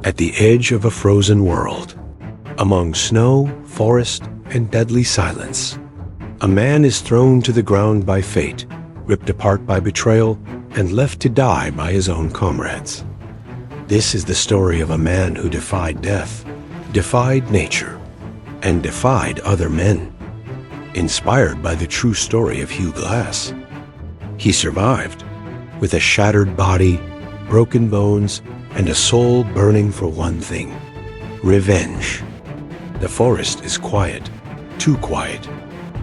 at the edge of a frozen world. Among snow, forest, and deadly silence, a man is thrown to the ground by fate, ripped apart by betrayal, and left to die by his own comrades. This is the story of a man who defied death, defied nature, and defied other men. Inspired by the true story of Hugh Glass, he survived with a shattered body, broken bones, and a soul burning for one thing: revenge. The forest is quiet, too quiet.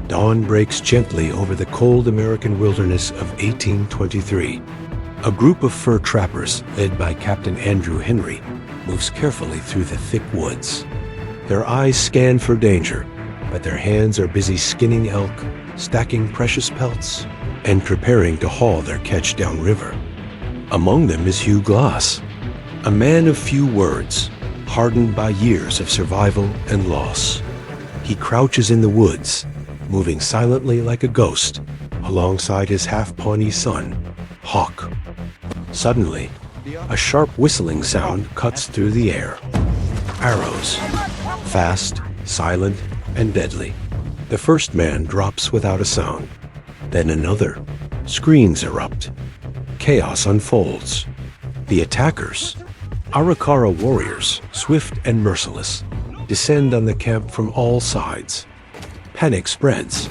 Dawn breaks gently over the cold American wilderness of 1823. A group of fur trappers, led by Captain Andrew Henry, moves carefully through the thick woods. Their eyes scan for danger, but their hands are busy skinning elk, stacking precious pelts, and preparing to haul their catch downriver. Among them is Hugh Glass, a man of few words, hardened by years of survival and loss. He crouches in the woods, moving silently like a ghost, alongside his half-Pawnee son, Hawk. Suddenly, a sharp whistling sound cuts through the air. Arrows, fast, silent, and deadly. The first man drops without a sound. Then another. Screens erupt. Chaos unfolds. The attackers, Arikara warriors, swift and merciless, descend on the camp from all sides. Panic spreads.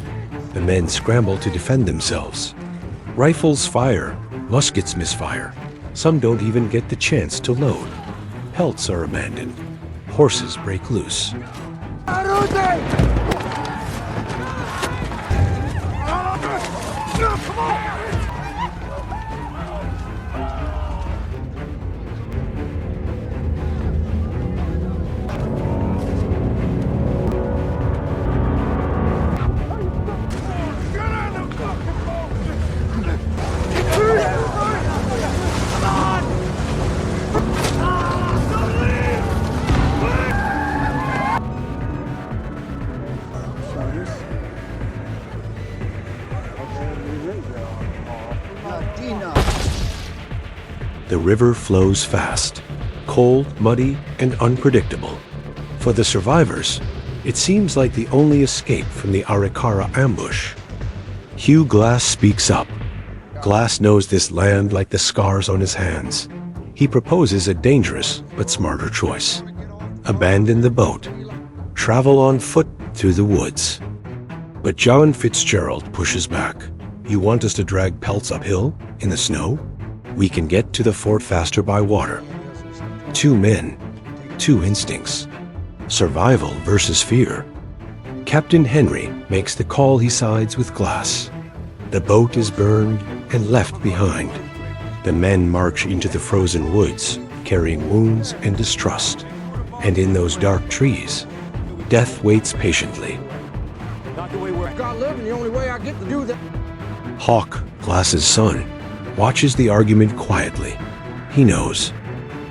The men scramble to defend themselves. Rifles fire, muskets misfire. Some don't even get the chance to load. Pelts are abandoned. Horses break loose. The river flows fast, cold, muddy, and unpredictable. For the survivors, it seems like the only escape from the Arikara ambush. Hugh Glass speaks up. Glass knows this land like the scars on his hands. He proposes a dangerous but smarter choice. Abandon the boat. Travel on foot through the woods. But John Fitzgerald pushes back. You want us to drag pelts uphill in the snow? We can get to the fort faster by water. Two men, two instincts. Survival versus fear. Captain Henry makes the call. He sides with Glass. The boat is burned and left behind. The men march into the frozen woods, carrying wounds and distrust. And in those dark trees, death waits patiently. Not the way we're God living, the only way I get to do that. Hawk, Glass's son, watches the argument quietly. He knows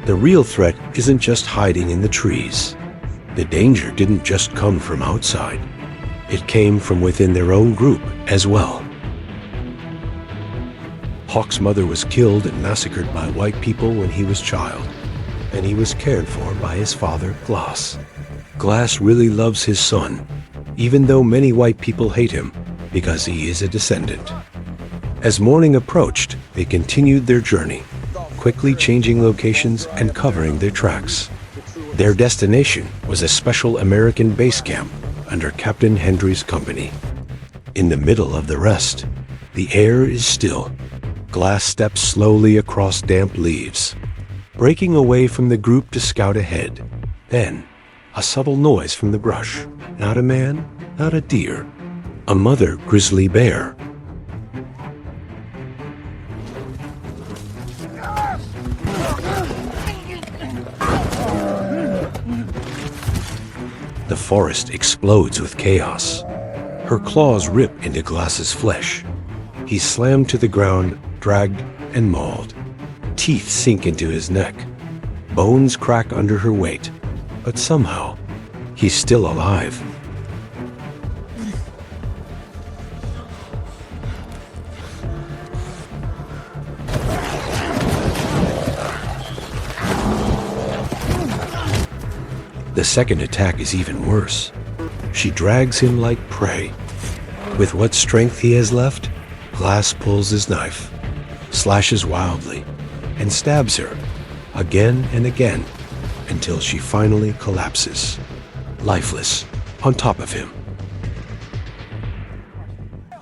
the real threat isn't just hiding in the trees. The danger didn't just come from outside. It came from within their own group as well. Hawk's mother was killed and massacred by white people when he was a child, and he was cared for by his father, Glass. Glass really loves his son, even though many white people hate him because he is a descendant. As morning approached, they continued their journey, quickly changing locations and covering their tracks. Their destination was a special American base camp under Captain Henry's company. In the middle of the rest, the air is still. Glass steps slowly across damp leaves, breaking away from the group to scout ahead. Then, a subtle noise from the brush. Not a man, not a deer. A mother grizzly bear. The forest explodes with chaos. Her claws rip into Glass's flesh. He's slammed to the ground, dragged and mauled. Teeth sink into his neck. Bones crack under her weight. But somehow, he's still alive. The second attack is even worse. She drags him like prey. With what strength he has left, Glass pulls his knife, slashes wildly, and stabs her again and again until she finally collapses, lifeless, on top of him.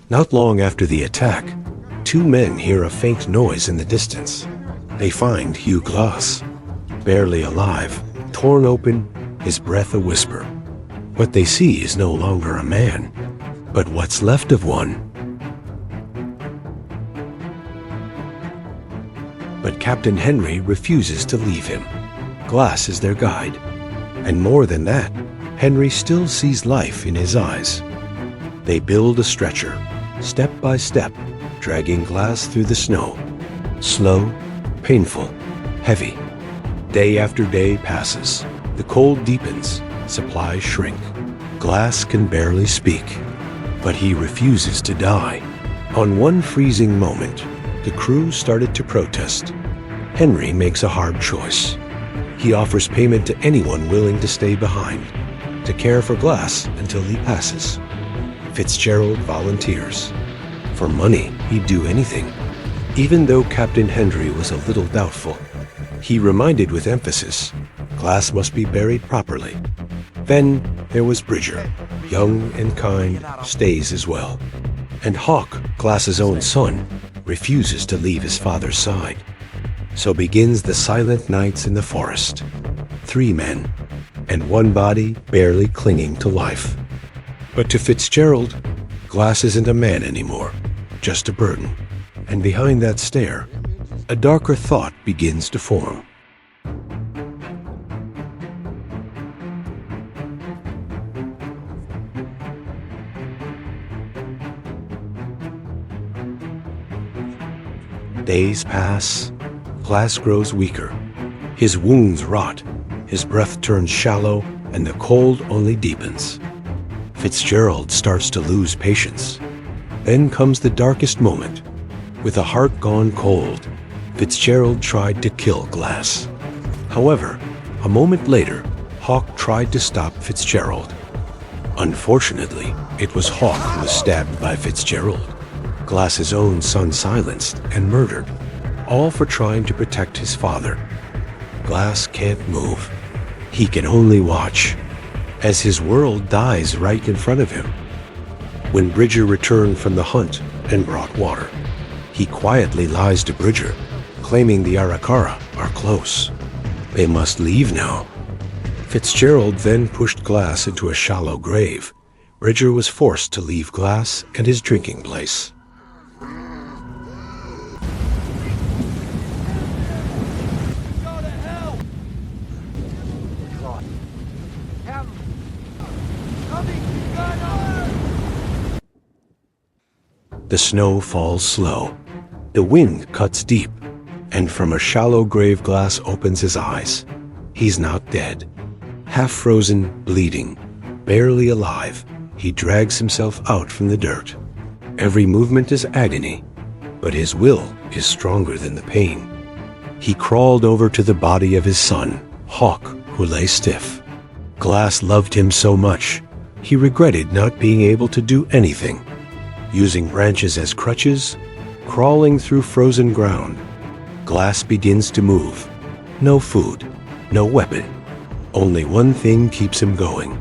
Not long after the attack, two men hear a faint noise in the distance. They find Hugh Glass, barely alive, torn open, his breath a whisper. What they see is no longer a man, but what's left of one. But Captain Henry refuses to leave him. Glass is their guide. And more than that, Henry still sees life in his eyes. They build a stretcher, step by step, dragging Glass through the snow. Slow, painful, heavy. Day after day passes. The cold deepens, supplies shrink. Glass can barely speak, but he refuses to die. On one freezing moment, the crew started to protest. Henry makes a hard choice. He offers payment to anyone willing to stay behind, to care for Glass until he passes. Fitzgerald volunteers. For money, he'd do anything. Even though Captain Henry was a little doubtful, he reminded with emphasis, Glass must be buried properly. Then there was Bridger, young and kind, stays as well. And Hawk, Glass's own son, refuses to leave his father's side. So begins the silent nights in the forest. 3 men, and one body barely clinging to life. But to Fitzgerald, Glass isn't a man anymore, just a burden. And behind that stare, a darker thought begins to form. Days pass. Glass grows weaker. His wounds rot. His breath turns shallow, and the cold only deepens. Fitzgerald starts to lose patience. Then comes the darkest moment. With a heart gone cold, Fitzgerald tried to kill Glass. However, a moment later, Hawk tried to stop Fitzgerald. Unfortunately, it was Hawk who was stabbed by Fitzgerald. Glass's own son silenced and murdered, all for trying to protect his father. Glass can't move. He can only watch, as his world dies right in front of him. When Bridger returned from the hunt and brought water, he quietly lies to Bridger, claiming the Arikara are close. They must leave now. Fitzgerald then pushed Glass into a shallow grave. Bridger was forced to leave Glass and his drinking place. The snow falls slow. The wind cuts deep, and from a shallow grave Glass opens his eyes. He's not dead. Half frozen, bleeding, barely alive, he drags himself out from the dirt. Every movement is agony, but his will is stronger than the pain. He crawled over to the body of his son, Hawk, who lay stiff. Glass loved him so much, he regretted not being able to do anything. Using branches as crutches, crawling through frozen ground, Glass begins to move. No food, no weapon. Only one thing keeps him going: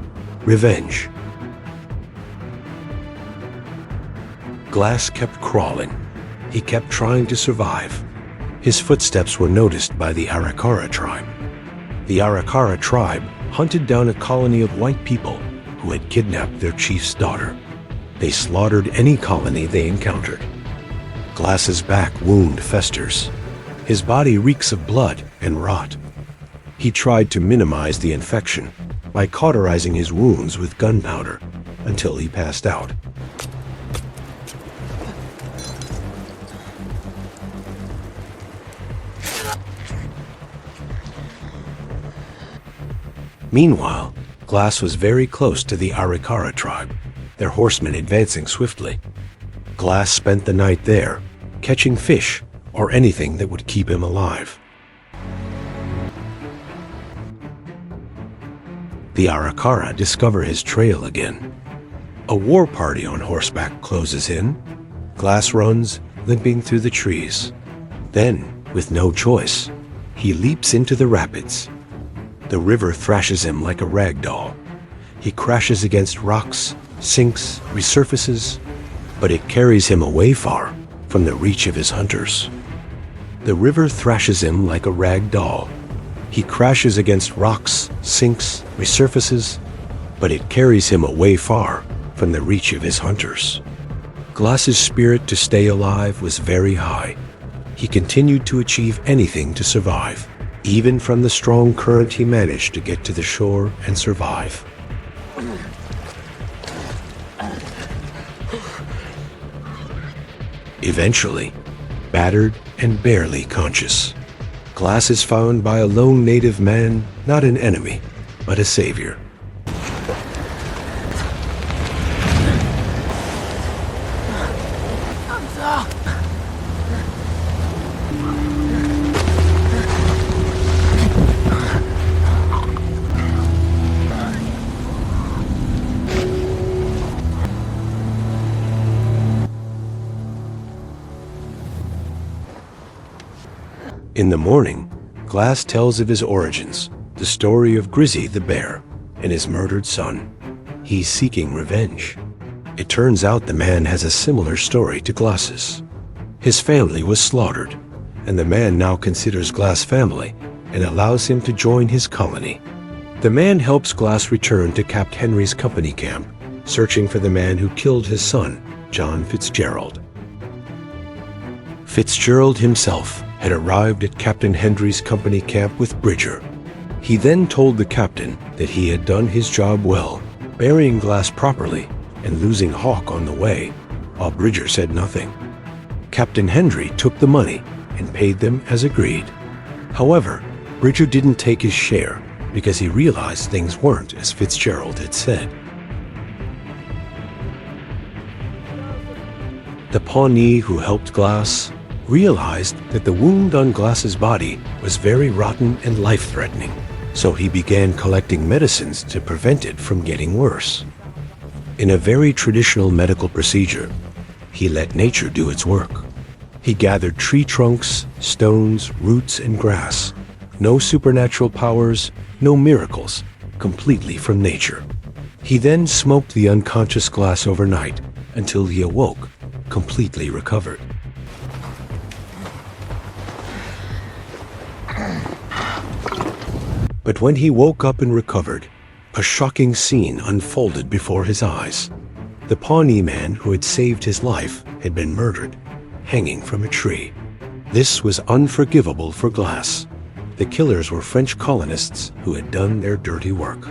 revenge. Glass kept crawling. He kept trying to survive. His footsteps were noticed by the Arikara tribe. The Arikara tribe hunted down a colony of white people who had kidnapped their chief's daughter. They slaughtered any colony they encountered. Glass's back wound festers. His body reeks of blood and rot. He tried to minimize the infection by cauterizing his wounds with gunpowder until he passed out. Meanwhile, Glass was very close to the Arikara tribe, their horsemen advancing swiftly. Glass spent the night there, catching fish or anything that would keep him alive. The Arikara discover his trail again. A war party on horseback closes in. Glass runs, limping through the trees. Then, with no choice, he leaps into the rapids. The river thrashes him like a rag doll. He crashes against rocks, sinks, resurfaces, but it carries him away far from the reach of his hunters. The river thrashes him like a rag doll. He crashes against rocks, sinks, resurfaces, but it carries him away far from the reach of his hunters. Glass's spirit to stay alive was very high. He continued to achieve anything to survive. Even from the strong current, he managed to get to the shore and survive. Eventually, battered and barely conscious, Glass is found by a lone native man, not an enemy, but a savior. In the morning, Glass tells of his origins, the story of Grizzy the bear and his murdered son. He's seeking revenge. It turns out the man has a similar story to Glass's. His family was slaughtered, and the man now considers Glass family and allows him to join his colony. The man helps Glass return to Captain Henry's company camp, searching for the man who killed his son, John Fitzgerald. Fitzgerald himself had arrived at Captain Henry's company camp with Bridger. He then told the captain that he had done his job well, burying Glass properly and losing Hawk on the way, while Bridger said nothing. Captain Henry took the money and paid them as agreed. However, Bridger didn't take his share because he realized things weren't as Fitzgerald had said. The Pawnee who helped Glass realized that the wound on Glass's body was very rotten and life-threatening, so he began collecting medicines to prevent it from getting worse. In a very traditional medical procedure, he let nature do its work. He gathered tree trunks, stones, roots, and grass. No supernatural powers, no miracles, completely from nature. He then smoked the unconscious Glass overnight until he awoke, completely recovered. But when he woke up and recovered, a shocking scene unfolded before his eyes. The Pawnee man who had saved his life had been murdered, hanging from a tree. This was unforgivable for Glass. The killers were French colonists who had done their dirty work.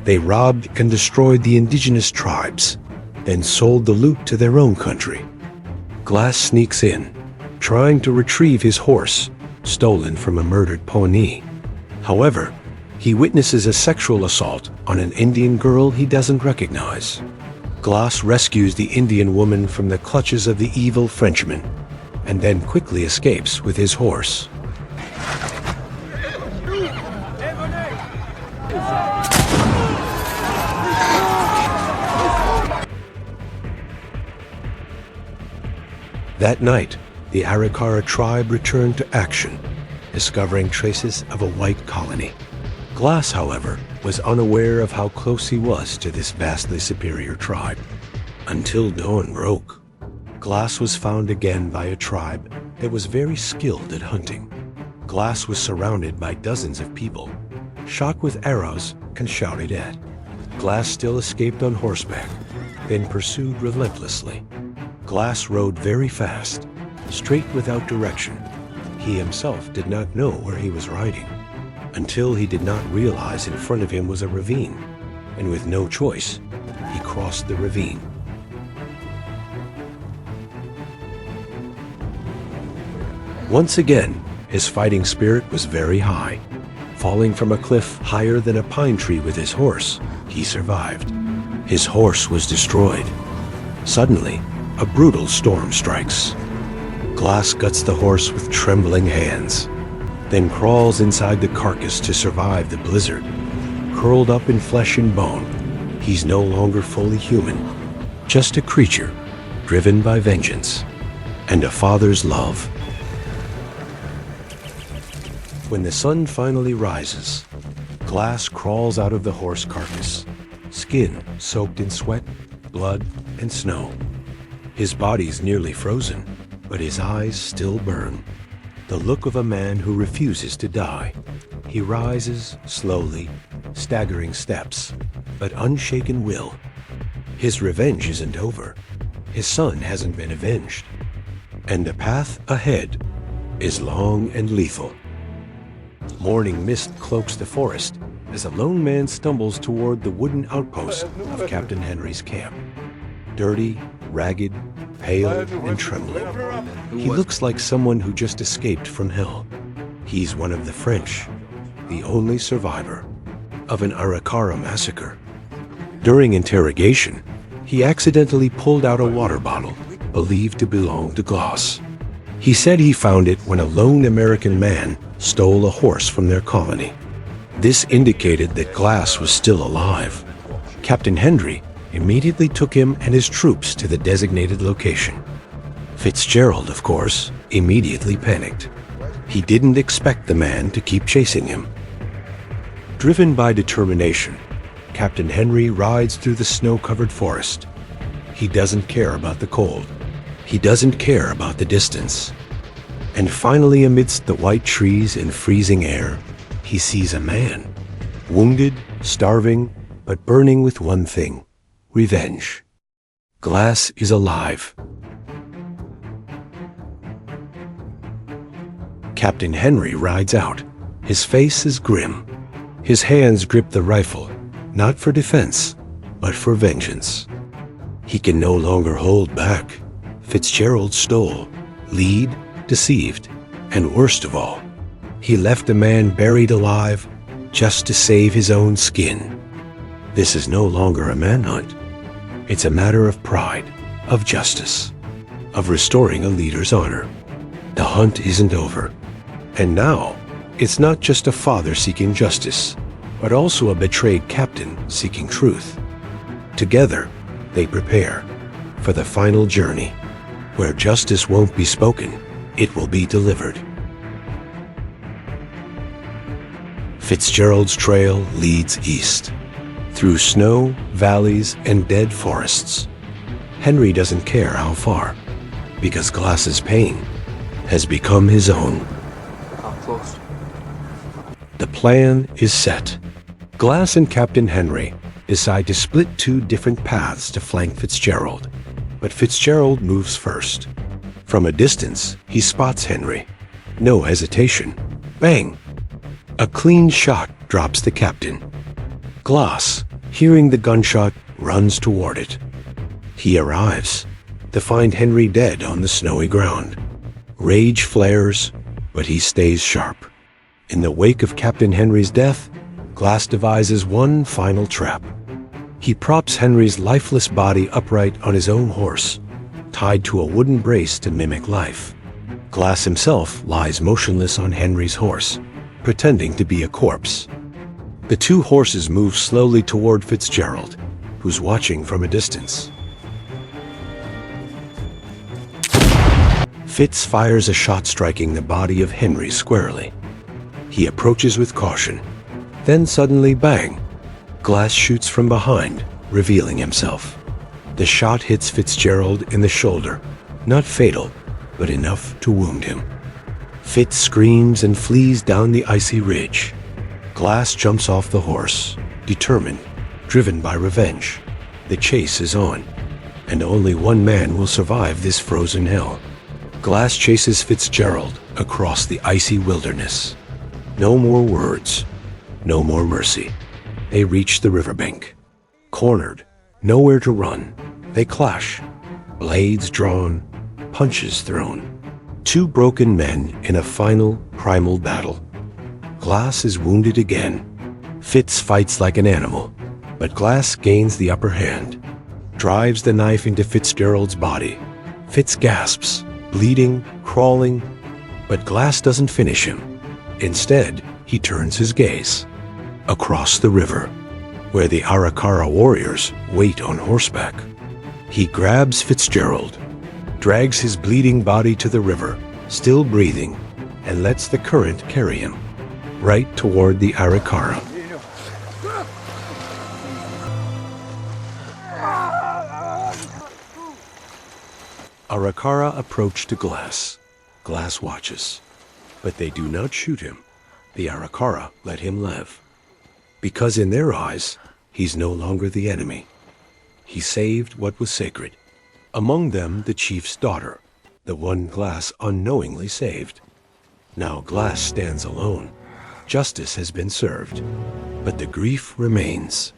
They robbed and destroyed the indigenous tribes, then sold the loot to their own country. Glass sneaks in, trying to retrieve his horse, stolen from a murdered Pawnee. However, he witnesses a sexual assault on an Indian girl he doesn't recognize. Glass rescues the Indian woman from the clutches of the evil Frenchman, and then quickly escapes with his horse. That night, the Arikara tribe returned to action, discovering traces of a white colony. Glass, however, was unaware of how close he was to this vastly superior tribe. Until dawn broke, Glass was found again by a tribe that was very skilled at hunting. Glass was surrounded by dozens of people, shot with arrows and shouted at. Glass still escaped on horseback, then pursued relentlessly. Glass rode very fast, straight without direction. He himself did not know where he was riding, until he did not realize in front of him was a ravine, and with no choice, he crossed the ravine. Once again, his fighting spirit was very high. Falling from a cliff higher than a pine tree with his horse, he survived. His horse was destroyed. Suddenly, a brutal storm strikes. Glass guts the horse with trembling hands, then crawls inside the carcass to survive the blizzard. curled up in flesh and bone. He's no longer fully human, just a creature driven by vengeance and a father's love. When the sun finally rises, Glass crawls out of the horse carcass, skin soaked in sweat, blood, and snow. His body's nearly frozen, but his eyes still burn. The look of a man who refuses to die. He rises slowly, staggering steps, but unshaken will. His revenge isn't over. His son hasn't been avenged. And the path ahead is long and lethal. Morning mist cloaks the forest as a lone man stumbles toward the wooden outpost of Captain Henry's camp. Dirty, ragged, pale, and trembling. He looks like someone who just escaped from hell. He's one of the French, the only survivor of an Arikara massacre. During interrogation, he accidentally pulled out a water bottle believed to belong to Glass. He said he found it when a lone American man stole a horse from their colony. This indicated that Glass was still alive. Captain Henry immediately took him and his troops to the designated location. Fitzgerald, of course, immediately panicked. He didn't expect the man to keep chasing him. Driven by determination, Captain Henry rides through the snow-covered forest. He doesn't care about the cold. He doesn't care about the distance. And finally, amidst the white trees and freezing air, he sees a man, wounded, starving, but burning with one thing: revenge. Glass is alive. Captain Henry rides out. His face is grim. His hands grip the rifle, not for defense, but for vengeance. He can no longer hold back. Fitzgerald stole, lied, deceived, and worst of all, he left a man buried alive just to save his own skin. This is no longer a manhunt. It's a matter of pride, of justice, of restoring a leader's honor. The hunt isn't over. And now, it's not just a father seeking justice, but also a betrayed captain seeking truth. Together, they prepare for the final journey, where justice won't be spoken, it will be delivered. Fitzgerald's trail leads east, through snow, valleys, and dead forests. Henry doesn't care how far, because Glass's pain has become his own. How close? The plan is set. Glass and Captain Henry decide to split two different paths to flank Fitzgerald, but Fitzgerald moves first. From a distance, he spots Henry. No hesitation. Bang! A clean shot drops the captain. Glass, hearing the gunshot, runs toward it. He arrives to find Henry dead on the snowy ground. Rage flares, but he stays sharp. In the wake of Captain Henry's death, Glass devises one final trap. He props Henry's lifeless body upright on his own horse, tied to a wooden brace to mimic life. Glass himself lies motionless on Henry's horse, pretending to be a corpse. The two horses move slowly toward Fitzgerald, who's watching from a distance. Fitz fires a shot striking the body of Henry squarely. He approaches with caution. Then suddenly, bang! Glass shoots from behind, revealing himself. The shot hits Fitzgerald in the shoulder, not fatal, but enough to wound him. Fitz screams and flees down the icy ridge. Glass jumps off the horse, determined, driven by revenge. The chase is on, and only one man will survive this frozen hell. Glass chases Fitzgerald across the icy wilderness. No more words, no more mercy. They reach the riverbank. Cornered, nowhere to run, they clash. Blades drawn, punches thrown. Two broken men in a final, primal battle. Glass is wounded again. Fitz fights like an animal, but Glass gains the upper hand. Drives the knife into Fitzgerald's body. Fitz gasps, bleeding, crawling, but Glass doesn't finish him. Instead, he turns his gaze. across the river, where the Arikara warriors wait on horseback. He grabs Fitzgerald, drags his bleeding body to the river, still breathing, and lets the current carry him, right toward the Arikara. Arikara approach to Glass. Glass watches, but they do not shoot him. The Arikara let him live, because in their eyes, he's no longer the enemy. He saved what was sacred, among them the chief's daughter, the one Glass unknowingly saved. Now Glass stands alone. Justice has been served, but the grief remains.